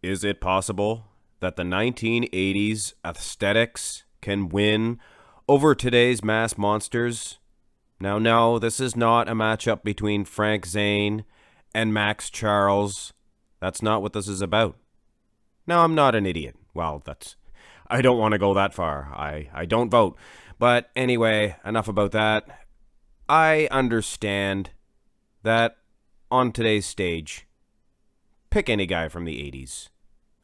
Is it possible that the 1980s aesthetics can win over today's mass monsters? Now, no, this is not a matchup between Frank Zane and Max Charles. That's not what this is about. Now, I'm not an idiot. Well, I don't want to go that far. I don't vote. But anyway, enough about that. I understand that on today's stage, pick any guy from the 80s.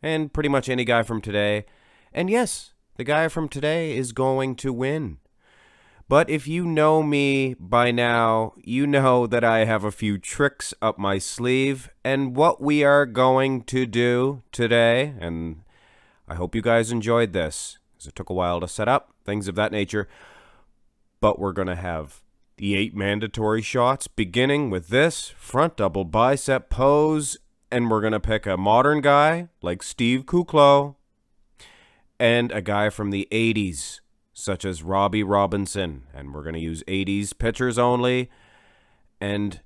And pretty much any guy from today. And yes, the guy from today is going to win. But if you know me by now, you know that I have a few tricks up my sleeve. And what we are going to do today, and I hope you guys enjoyed this, because it took a while to set up, things of that nature. But we're going to have the 8 mandatory shots, beginning with this front double bicep pose. And we're going to pick a modern guy like Steve Kuclo and a guy from the 80s, such as Robbie Robinson. And we're going to use 80s pictures only and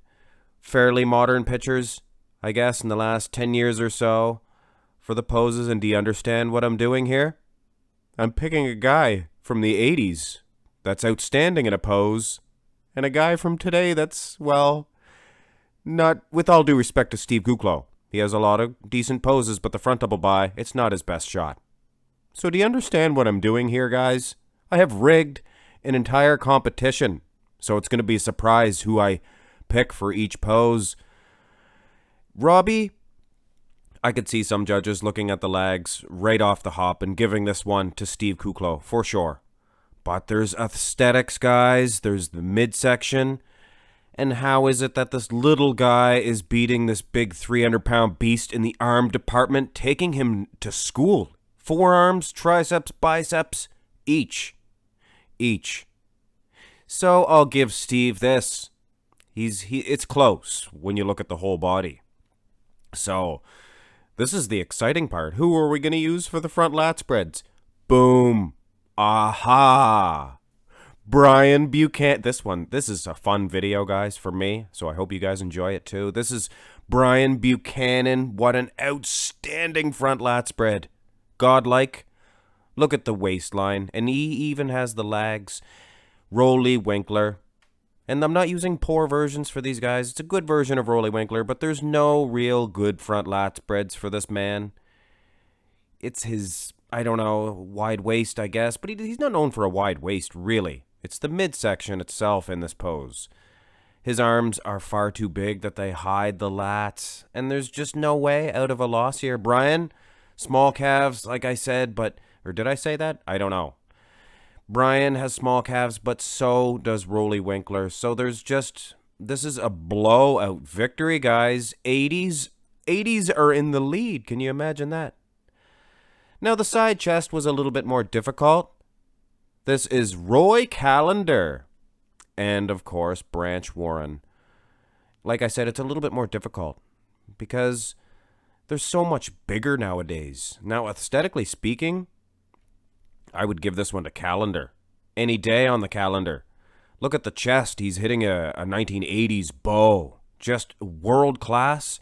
fairly modern pictures, I guess, in the last 10 years or so for the poses. And do you understand what I'm doing here? I'm picking a guy from the 80s that's outstanding in a pose and a guy from today that's, well, not, with all due respect to Steve Kuclo. He has a lot of decent poses, but the front double bi, it's not his best shot. So do you understand what I'm doing here, guys? I have rigged an entire competition, so it's going to be a surprise who I pick for each pose. Robbie, I could see some judges looking at the legs right off the hop and giving this one to Steve Kuclo, for sure. But there's aesthetics, guys. There's the midsection. And how is it that this little guy is beating this big 300-pound beast in the arm department, taking him to school? Forearms, triceps, biceps, each. So I'll give Steve this. It's close when you look at the whole body. So this is the exciting part. Who are we going to use for the front lat spreads? Boom. Aha. Brian Buchanan. This is a fun video, guys, for me, so I hope you guys enjoy it too. This is Brian Buchanan. What an outstanding front lat spread. Godlike. Look at the waistline, and he even has the legs. Rolly Winkler. And I'm not using poor versions for these guys. It's a good version of Rolly Winkler, but there's no real good front lat spreads for this man. It's his, I don't know, wide waist, I guess, but he's not known for a wide waist, really. It's the midsection itself in this pose. His arms are far too big that they hide the lats, and there's just no way out of a loss here. Brian, small calves, like I said, or did I say that? I don't know. Brian has small calves, but so does Rolly Winkler. So this is a blowout victory, guys. 80s are in the lead. Can you imagine that? Now, the side chest was a little bit more difficult. This is Roy Callender and, of course, Branch Warren. Like I said, it's a little bit more difficult because they're so much bigger nowadays. Now, aesthetically speaking, I would give this one to Callender. Any day on the calendar. Look at the chest. He's hitting a 1980s bow. Just world class.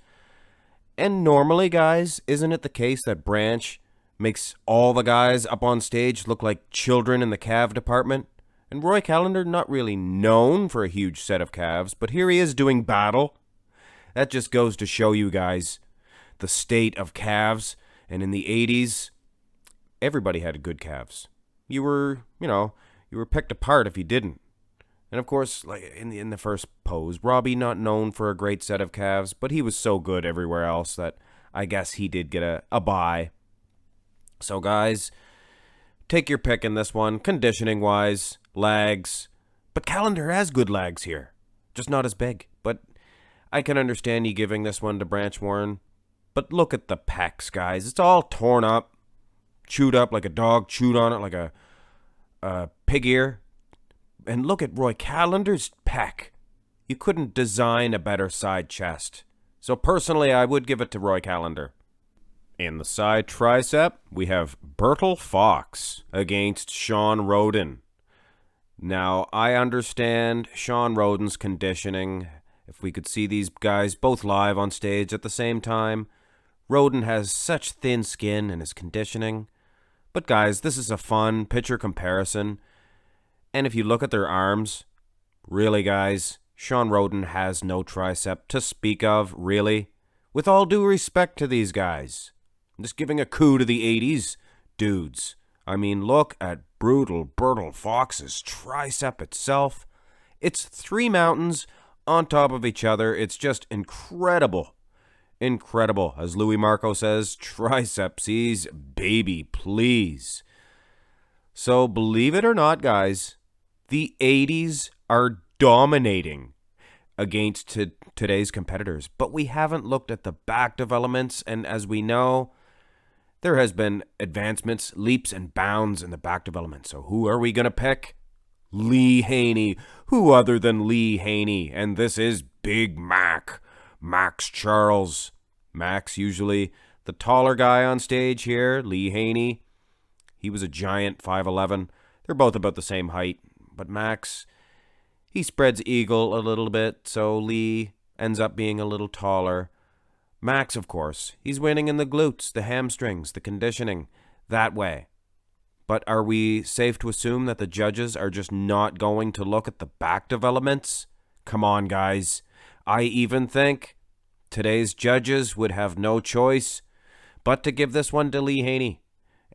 And normally, guys, isn't it the case that Branch makes all the guys up on stage look like children in the calf department? And Roy Callender, not really known for a huge set of calves, but here he is doing battle. That just goes to show you guys the state of calves. And in the 80s, everybody had good calves. You were picked apart if you didn't. And of course, like in the first pose, Robbie not known for a great set of calves, but he was so good everywhere else that I guess he did get a bye. So guys, take your pick in this one, conditioning-wise, legs. But Callender has good legs here, just not as big. But I can understand you giving this one to Branch Warren. But look at the pecs, guys. It's all torn up, chewed up like a dog chewed on it like a pig ear. And look at Roy Callender's pec. You couldn't design a better side chest. So personally, I would give it to Roy Callender. In the side tricep, we have Bertil Fox against Sean Roden. Now, I understand Sean Roden's conditioning. If we could see these guys both live on stage at the same time, Roden has such thin skin and his conditioning. But guys, this is a fun picture comparison. And if you look at their arms, really guys, Sean Roden has no tricep to speak of, really. With all due respect to these guys. I'm just giving a coup to the 80s dudes. I mean, look at Brutal Fox's tricep itself. It's 3 mountains on top of each other. It's just incredible. Incredible. As Louis Marco says, tricepsies, baby, please. So believe it or not, guys, the 80s are dominating against today's competitors. But we haven't looked at the back developments, and as we know, there has been advancements, leaps and bounds in the back development. So who are we going to pick? Lee Haney. Who other than Lee Haney? And this is Big Mac. Max Charles. Max, usually the taller guy on stage here. Lee Haney. He was a giant, 5'11". They're both about the same height. But Max, he spreads eagle a little bit, so Lee ends up being a little taller. Max, of course, he's winning in the glutes, the hamstrings, the conditioning, that way. But are we safe to assume that the judges are just not going to look at the back developments? Come on, guys. I even think today's judges would have no choice but to give this one to Lee Haney.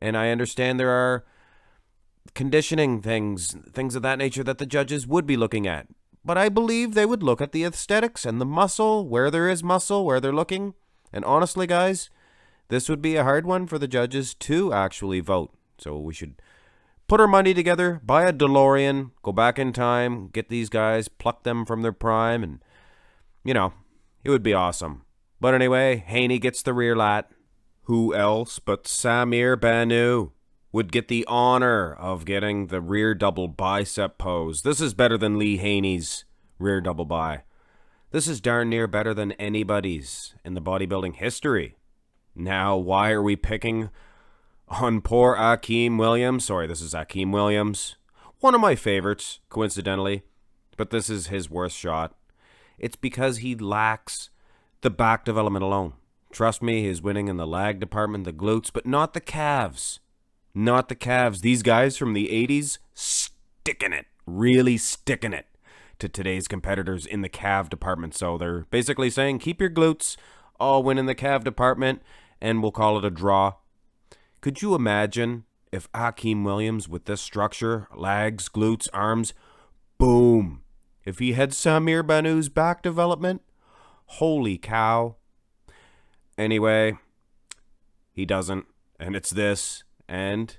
And I understand there are conditioning things of that nature that the judges would be looking at. But I believe they would look at the aesthetics and the muscle, where there is muscle, where they're looking. And honestly, guys, this would be a hard one for the judges to actually vote. So we should put our money together, buy a DeLorean, go back in time, get these guys, pluck them from their prime, and, you know, it would be awesome. But anyway, Haney gets the rear lat. Who else but Samir Banu would get the honor of getting the rear double bicep pose? This is better than Lee Haney's rear double bi. This is darn near better than anybody's in the bodybuilding history. Now, why are we picking on poor Akeem Williams? Sorry, this is Akeem Williams. One of my favorites, coincidentally, but this is his worst shot. It's because he lacks the back development alone. Trust me, he's winning in the lag department, the glutes, but not the calves. Not the calves. These guys from the 80s sticking it, really sticking it to today's competitors in the calf department. So they're basically saying, keep your glutes, I'll win in the calf department, and we'll call it a draw. Could you imagine if Akeem Williams, with this structure, legs, glutes, arms, boom, if he had Samir Banu's back development? Holy cow. Anyway, he doesn't, and it's this. And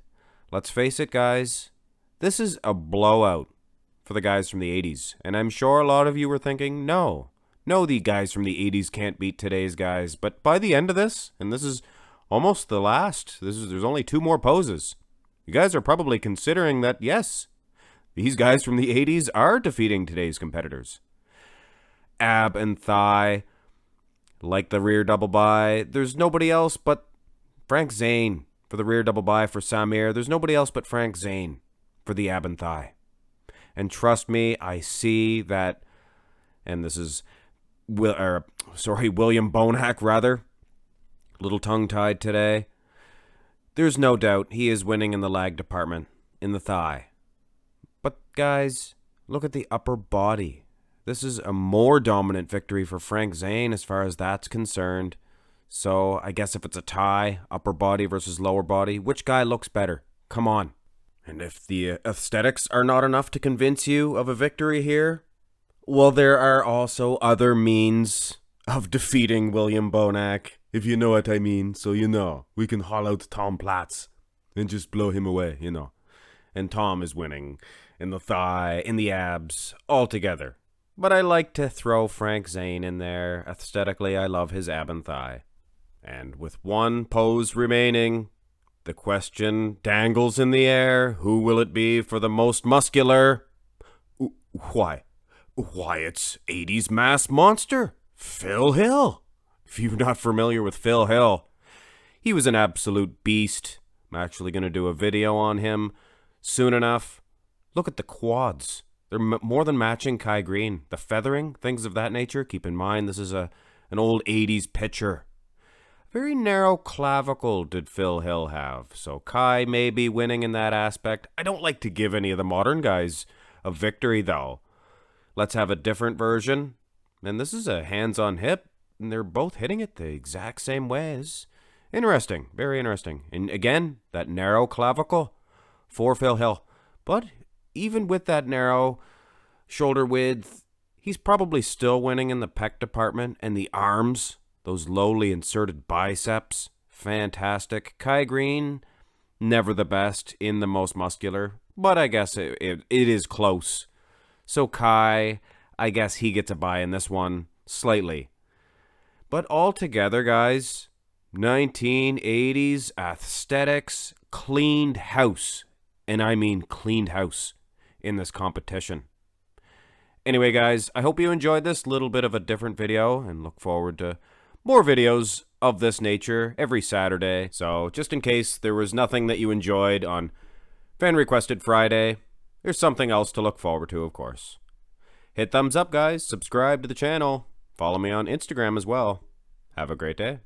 let's face it, guys, this is a blowout for the guys from the 80s. And I'm sure a lot of you were thinking, no, the guys from the 80s can't beat today's guys. But by the end of this, and this is almost the last, there's only 2 more poses. You guys are probably considering that, yes, these guys from the 80s are defeating today's competitors. Ab and thigh, like the rear double bi, there's nobody else but Frank Zane for the rear double bi for Samir. There's nobody else but Frank Zane for the ab and thigh. And trust me, I see that, and this is, William Bonhack, rather. A little tongue-tied today. There's no doubt he is winning in the lag department, in the thigh. But guys, look at the upper body. This is a more dominant victory for Frank Zane as far as that's concerned. So I guess if it's a tie, upper body versus lower body, which guy looks better? Come on. And if the aesthetics are not enough to convince you of a victory here, well, there are also other means of defeating William Bonhack, if you know what I mean. So, you know, we can haul out Tom Platz and just blow him away, you know. And Tom is winning in the thigh, in the abs, all together. But I like to throw Frank Zane in there. Aesthetically, I love his ab and thigh. And with one pose remaining, the question dangles in the air. Who will it be for the most muscular? Why, it's 80s mass monster, Phil Hill. If you're not familiar with Phil Hill, he was an absolute beast. I'm actually going to do a video on him soon enough. Look at the quads. They're more than matching Kai Green. The feathering, things of that nature. Keep in mind, this is an old 80s picture. Very narrow clavicle did Phil Hill have, so Kai may be winning in that aspect. I don't like to give any of the modern guys a victory, though. Let's have a different version. And this is a hands on hip, and they're both hitting it the exact same ways. Interesting, very interesting. And again, that narrow clavicle for Phil Hill. But even with that narrow shoulder width, he's probably still winning in the pec department and the arms. Those lowly inserted biceps, fantastic. Kai Green, never the best in the most muscular, but I guess it is close. So Kai, I guess he gets a bye in this one, slightly. But altogether, guys, 1980s aesthetics cleaned house, and I mean cleaned house in this competition. Anyway, guys, I hope you enjoyed this little bit of a different video and look forward to more videos of this nature every Saturday. So just in case there was nothing that you enjoyed on Fan Requested Friday, there's something else to look forward to, of course. Hit thumbs up, guys. Subscribe to the channel. Follow me on Instagram as well. Have a great day.